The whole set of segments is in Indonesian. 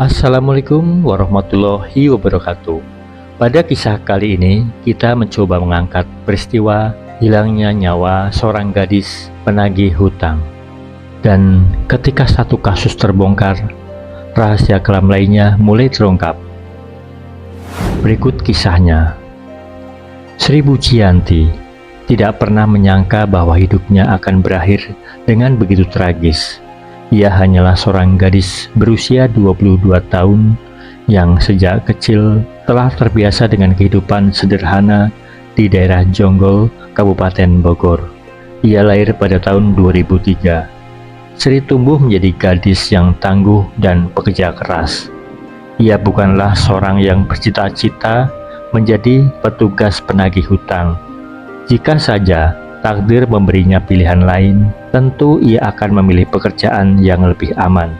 Assalamualaikum warahmatullahi wabarakatuh. Pada kisah kali ini, kita mencoba mengangkat peristiwa hilangnya nyawa seorang gadis penagih hutang. Dan ketika satu kasus terbongkar, rahasia kelam lainnya mulai terungkap. Berikut kisahnya. Sri Pujiyanti tidak pernah menyangka bahwa hidupnya akan berakhir dengan begitu tragis. Ia hanyalah seorang gadis berusia 22 tahun yang sejak kecil telah terbiasa dengan kehidupan sederhana di daerah Jonggol, Kabupaten Bogor. Ia lahir pada tahun 2003. Sri tumbuh menjadi gadis yang tangguh dan pekerja keras. Ia bukanlah seorang yang bercita-cita menjadi petugas penagih hutang. Jika saja takdir memberinya pilihan lain, tentu ia akan memilih pekerjaan yang lebih aman,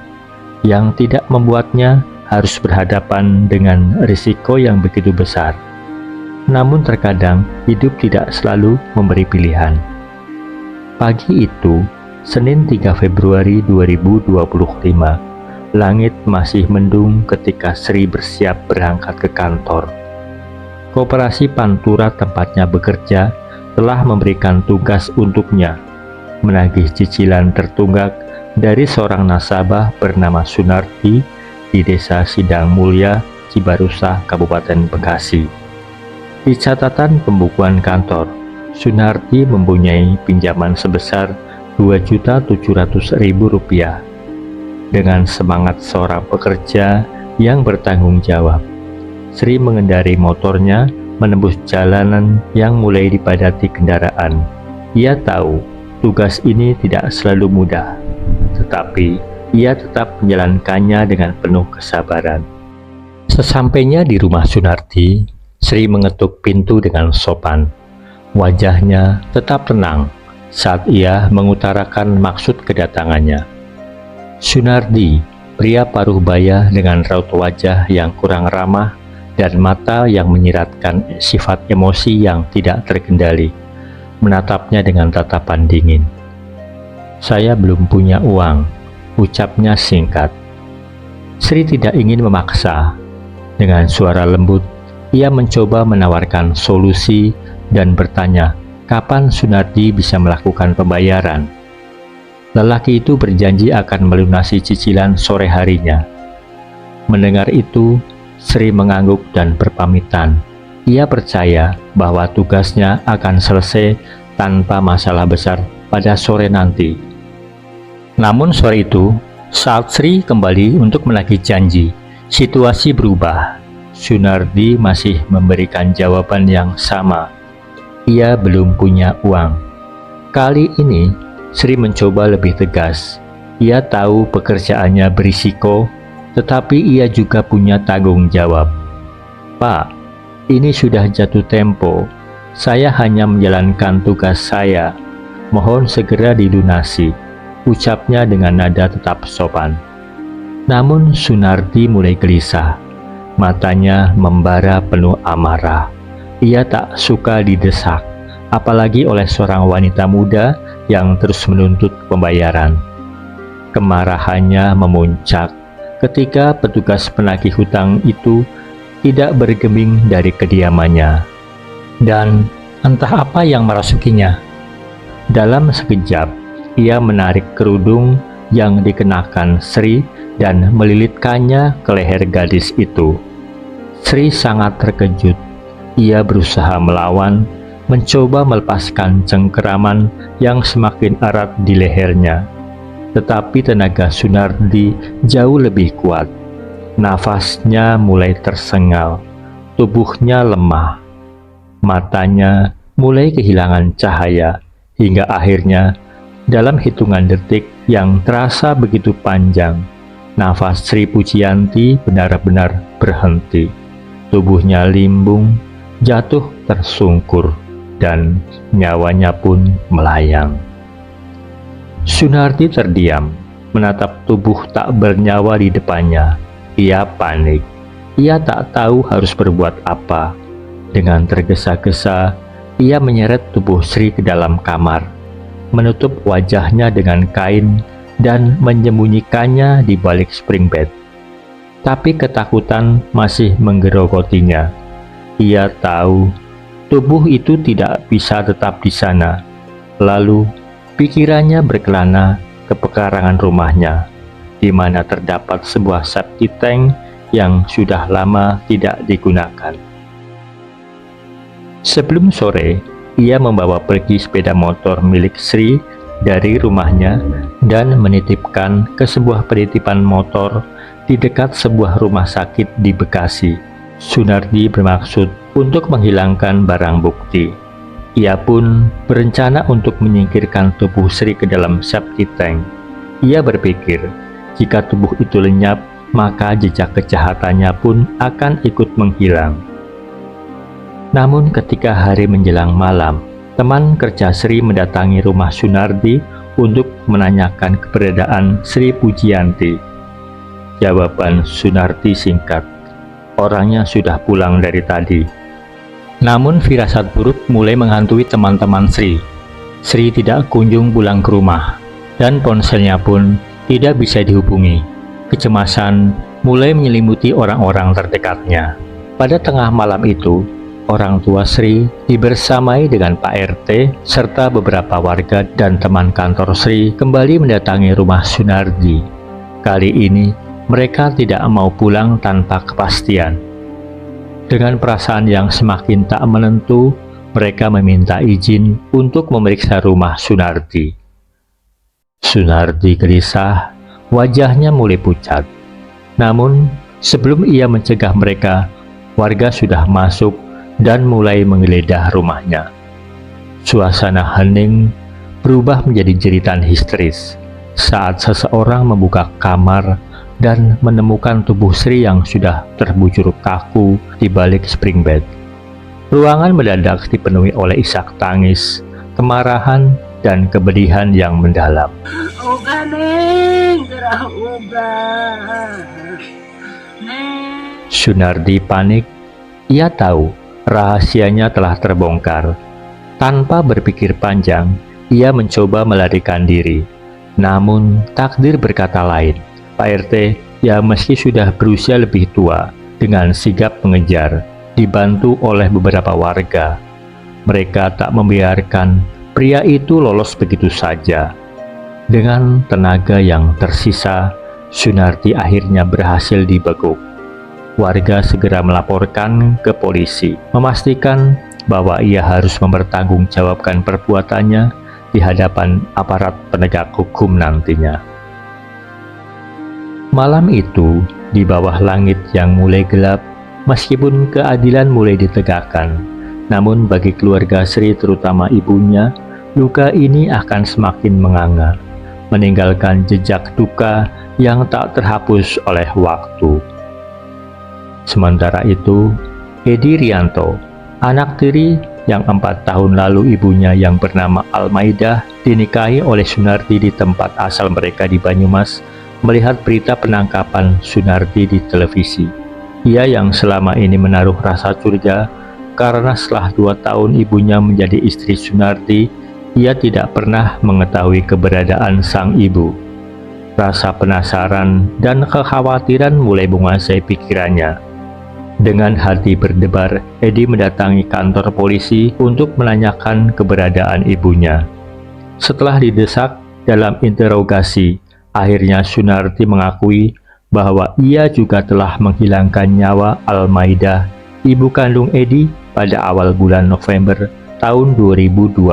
yang tidak membuatnya harus berhadapan dengan risiko yang begitu besar. Namun terkadang hidup tidak selalu memberi pilihan. Pagi itu, Senin 3 Februari 2025, langit masih mendung ketika Sri bersiap berangkat ke kantor. Koperasi Pantura tempatnya bekerja telah memberikan tugas untuknya menagih cicilan tertunggak dari seorang nasabah bernama Sunarti di Desa Sidang Mulya, Cibarusah, Kabupaten Bekasi. Di catatan pembukuan kantor, Sunarti mempunyai pinjaman sebesar Rp2.700.000. Dengan semangat seorang pekerja yang bertanggung jawab, Sri mengendarai motornya menembus jalanan yang mulai dipadati kendaraan. Ia tahu tugas ini tidak selalu mudah, tetapi ia tetap menjalankannya dengan penuh kesabaran. Sesampainya di rumah Sunarti, Sri mengetuk pintu dengan sopan. Wajahnya tetap tenang saat ia mengutarakan maksud kedatangannya. Sunardi, pria paruh baya dengan raut wajah yang kurang ramah dan mata yang menyiratkan sifat emosi yang tidak terkendali, menatapnya dengan tatapan dingin. "Saya belum punya uang," ucapnya singkat. Sri tidak ingin memaksa. Dengan suara lembut, ia mencoba menawarkan solusi dan bertanya, kapan Sunardi bisa melakukan pembayaran. Lelaki itu berjanji akan melunasi cicilan sore harinya. Mendengar itu, Sri mengangguk dan berpamitan. Ia percaya bahwa tugasnya akan selesai tanpa masalah besar pada sore nanti. Namun sore itu, saat Sri kembali untuk menagih janji, situasi berubah. Sunardi masih memberikan jawaban yang sama. Ia belum punya uang. Kali ini, Sri mencoba lebih tegas. Ia tahu pekerjaannya berisiko, tetapi ia juga punya tanggung jawab. "Pak, ini sudah jatuh tempo. Saya hanya menjalankan tugas saya. Mohon segera dilunasi," ucapnya dengan nada tetap sopan. Namun Sunardi mulai gelisah. Matanya membara penuh amarah. Ia tak suka didesak, apalagi oleh seorang wanita muda yang terus menuntut pembayaran. Kemarahannya memuncak ketika petugas penagih hutang itu tidak bergeming dari kediamannya. Dan entah apa yang merasukinya. Dalam sekejap, ia menarik kerudung yang dikenakan Sri dan melilitkannya ke leher gadis itu. Sri sangat terkejut. Ia berusaha melawan, mencoba melepaskan cengkeraman yang semakin erat di lehernya. Tetapi tenaga Sunardi jauh lebih kuat. Nafasnya mulai tersengal, tubuhnya lemah, matanya mulai kehilangan cahaya, hingga akhirnya dalam hitungan detik yang terasa begitu panjang, nafas Sri Pujiyanti benar-benar berhenti. Tubuhnya limbung, jatuh tersungkur, dan nyawanya pun melayang. Sunardi terdiam, menatap tubuh tak bernyawa di depannya. Ia panik. Ia tak tahu harus berbuat apa. Dengan tergesa-gesa, ia menyeret tubuh Sri ke dalam kamar, menutup wajahnya dengan kain dan menyembunyikannya di balik spring bed. tapi ketakutan masih menggerogotinya. Ia tahu tubuh itu tidak bisa tetap di sana. Lalu pikirannya berkelana ke pekarangan rumahnya, di mana terdapat sebuah septic tank yang sudah lama tidak digunakan. Sebelum sore, ia membawa pergi sepeda motor milik Sri dari rumahnya dan menitipkan ke sebuah penitipan motor di dekat sebuah rumah sakit di Bekasi. Sunardi bermaksud untuk menghilangkan barang bukti. Ia pun berencana untuk menyingkirkan tubuh Sri ke dalam septic tank. Ia berpikir, jika tubuh itu lenyap, maka jejak kejahatannya pun akan ikut menghilang. Namun ketika hari menjelang malam, teman kerja Sri mendatangi rumah Sunardi untuk menanyakan keberadaan Sri Pujianti. Jawaban Sunardi singkat, orangnya sudah pulang dari tadi. Namun firasat buruk mulai menghantui teman-teman Sri. Sri tidak kunjung pulang ke rumah, dan ponselnya pun tidak bisa dihubungi. Kecemasan mulai menyelimuti orang-orang terdekatnya. Pada tengah malam itu, orang tua Sri dibersamai dengan Pak RT serta beberapa warga dan teman kantor Sri kembali mendatangi rumah Sunardi. Kali ini mereka tidak mau pulang tanpa kepastian. Dengan perasaan yang semakin tak menentu, mereka meminta izin untuk memeriksa rumah Sunardi. Sunardi gelisah, wajahnya mulai pucat. Namun, sebelum ia mencegah mereka, warga sudah masuk dan mulai menggeledah rumahnya. Suasana hening berubah menjadi jeritan histeris saat seseorang membuka kamar dan menemukan tubuh Sri yang sudah terbujur kaku di balik spring bed. Ruangan mendadak dipenuhi oleh isak tangis, kemarahan, dan kepedihan yang mendalam. Sunardi panik. Ia tahu rahasianya telah terbongkar. Tanpa berpikir panjang, ia mencoba melarikan diri. Namun takdir berkata lain. Pak RT yang meski sudah berusia lebih tua, dengan sigap mengejar, dibantu oleh beberapa warga. Mereka tak membiarkan pria itu lolos begitu saja. Dengan tenaga yang tersisa, Sunardi akhirnya berhasil dibekuk. Warga segera melaporkan ke polisi, memastikan bahwa ia harus mempertanggungjawabkan perbuatannya di hadapan aparat penegak hukum nantinya. Malam itu, di bawah langit yang mulai gelap, meskipun keadilan mulai ditegakkan, namun bagi keluarga Sri terutama ibunya, luka ini akan semakin menganga, meninggalkan jejak duka yang tak terhapus oleh waktu. Sementara itu, Edi Rianto, anak tiri yang 4 tahun lalu ibunya yang bernama Almaidah dinikahi oleh Sunardi di tempat asal mereka di Banyumas, melihat berita penangkapan Sunardi di televisi. Ia yang selama ini menaruh rasa curiga karena setelah 2 tahun ibunya menjadi istri Sunardi, ia tidak pernah mengetahui keberadaan sang ibu. Rasa penasaran dan kekhawatiran mulai menguasai pikirannya. Dengan hati berdebar, Edi mendatangi kantor polisi untuk menanyakan keberadaan ibunya. Setelah didesak dalam interogasi, akhirnya Sunardi mengakui bahwa ia juga telah menghilangkan nyawa Almaidah, ibu kandung Edi, pada awal bulan November tahun 2022.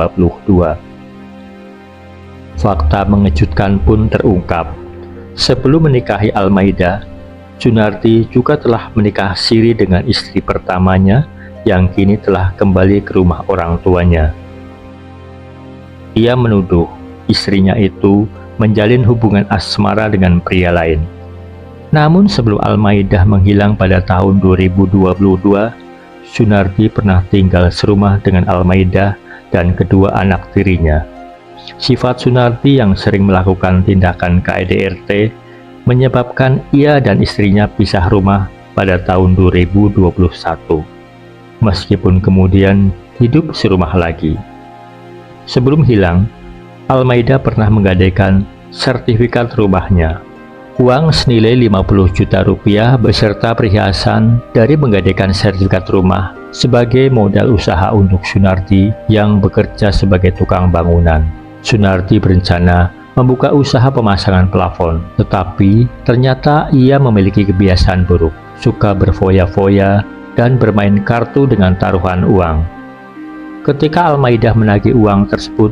Fakta mengejutkan pun terungkap. Sebelum menikahi Almaidah, Sunardi juga telah menikah siri dengan istri pertamanya yang kini telah kembali ke rumah orang tuanya. Ia menuduh istrinya itu menjalin hubungan asmara dengan pria lain. Namun sebelum Almaidah menghilang pada tahun 2022, Sunardi pernah tinggal serumah dengan Almaidah dan kedua anak tirinya. Sifat Sunardi yang sering melakukan tindakan KDRT menyebabkan ia dan istrinya pisah rumah pada tahun 2021. Meskipun kemudian hidup serumah lagi. Sebelum hilang, Almaidah pernah menggadaikan sertifikat rumahnya. Uang senilai 50 juta rupiah beserta perhiasan dari menggadaikan sertifikat rumah sebagai modal usaha untuk Sunarti yang bekerja sebagai tukang bangunan. Sunarti berencana membuka usaha pemasangan plafon, tetapi ternyata ia memiliki kebiasaan buruk, suka berfoya-foya dan bermain kartu dengan taruhan uang. Ketika Almaidah menagih uang tersebut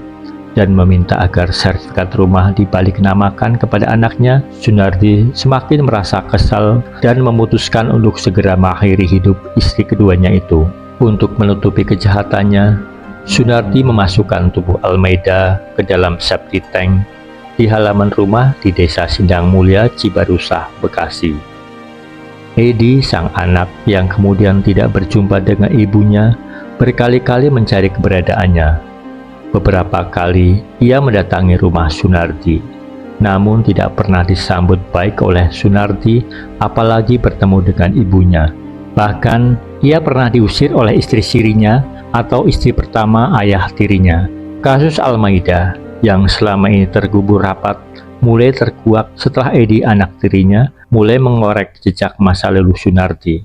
dan meminta agar sertifikat rumah dibalik namakan kepada anaknya, Sunarti semakin merasa kesal dan memutuskan untuk segera mengakhiri hidup istri keduanya itu. Untuk menutupi kejahatannya, Sunarti memasukkan tubuh Almaidah ke dalam septic tank di halaman rumah di Desa Sindang Mulia, Cibarusah, Bekasi. Edi, sang anak yang kemudian tidak berjumpa dengan ibunya, berkali-kali mencari keberadaannya. Beberapa kali ia mendatangi rumah Sunarti, namun tidak pernah disambut baik oleh Sunarti, apalagi bertemu dengan ibunya. Bahkan ia pernah diusir oleh istri sirinya atau istri pertama ayah tirinya. Kasus Almaidah yang selama ini terkubur rapat mulai terkuak setelah Edi, anak tirinya, mulai mengorek jejak masa lalu Sunarti.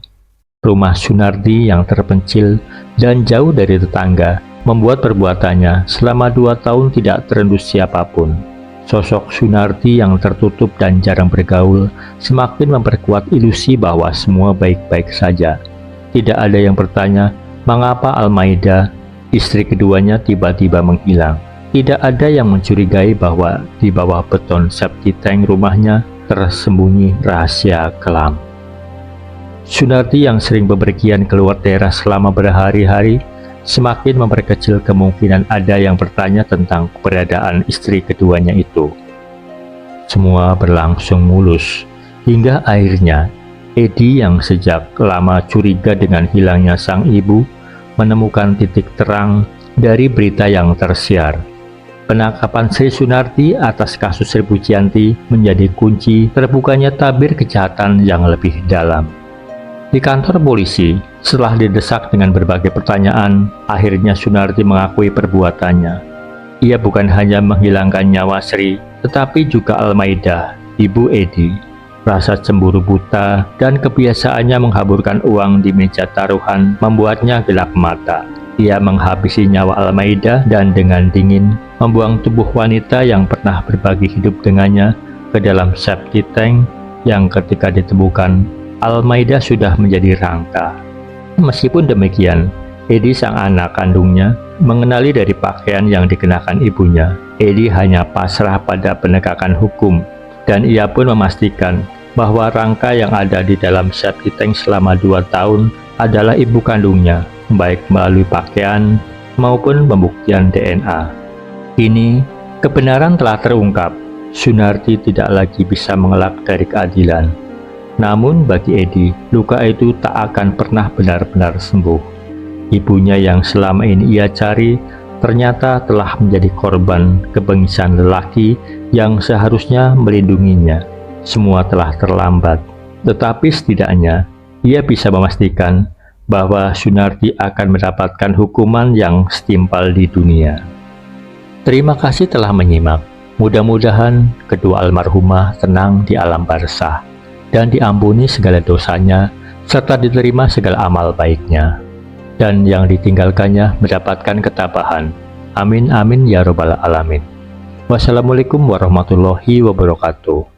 Rumah Sunarti yang terpencil dan jauh dari tetangga membuat perbuatannya selama 2 tahun tidak terendus siapapun. Sosok Sunarti yang tertutup dan jarang bergaul semakin memperkuat ilusi bahwa semua baik-baik saja. Tidak ada yang bertanya mengapa Almaidah, istri keduanya, tiba-tiba menghilang. Tidak ada yang mencurigai bahwa di bawah beton septic tank rumahnya tersembunyi rahasia kelam. Sunarti yang sering bepergian keluar daerah selama berhari-hari semakin memperkecil kemungkinan ada yang bertanya tentang keberadaan istri keduanya itu. Semua berlangsung mulus, hingga akhirnya Edi yang sejak lama curiga dengan hilangnya sang ibu menemukan titik terang dari berita yang tersiar. Penangkapan Sri Sunarti atas kasus Sri Pujianti menjadi kunci terbukanya tabir kejahatan yang lebih dalam. Di kantor polisi, setelah didesak dengan berbagai pertanyaan, akhirnya Sunarti mengakui perbuatannya. Ia bukan hanya menghilangkan nyawa Sri, tetapi juga Almaidah, ibu Edi. Rasa cemburu buta dan kebiasaannya menghaburkan uang di meja taruhan membuatnya gelap mata. Ia menghabisi nyawa Almaidah dan dengan dingin membuang tubuh wanita yang pernah berbagi hidup dengannya ke dalam septic tank yang ketika ditemukan Almaidah sudah menjadi rangka. Meskipun demikian, Edi, sang anak kandungnya, mengenali dari pakaian yang dikenakan ibunya. Edi hanya pasrah pada penegakan hukum, dan ia pun memastikan bahwa rangka yang ada di dalam septic tank selama 2 tahun adalah ibu kandungnya, baik melalui pakaian maupun pembuktian DNA. Kini, kebenaran telah terungkap. Sunarti tidak lagi bisa mengelak dari keadilan. Namun bagi Edi, luka itu tak akan pernah benar-benar sembuh. Ibunya yang selama ini ia cari ternyata telah menjadi korban kebengisan lelaki yang seharusnya melindunginya. Semua telah terlambat, tetapi setidaknya ia bisa memastikan bahwa Sunarti akan mendapatkan hukuman yang setimpal di dunia. Terima kasih telah menyimak. Mudah-mudahan kedua almarhumah tenang di alam barzah dan diampuni segala dosanya, serta diterima segala amal baiknya, dan yang ditinggalkannya mendapatkan ketabahan. Amin amin ya robbal alamin. Wassalamualaikum warahmatullahi wabarakatuh.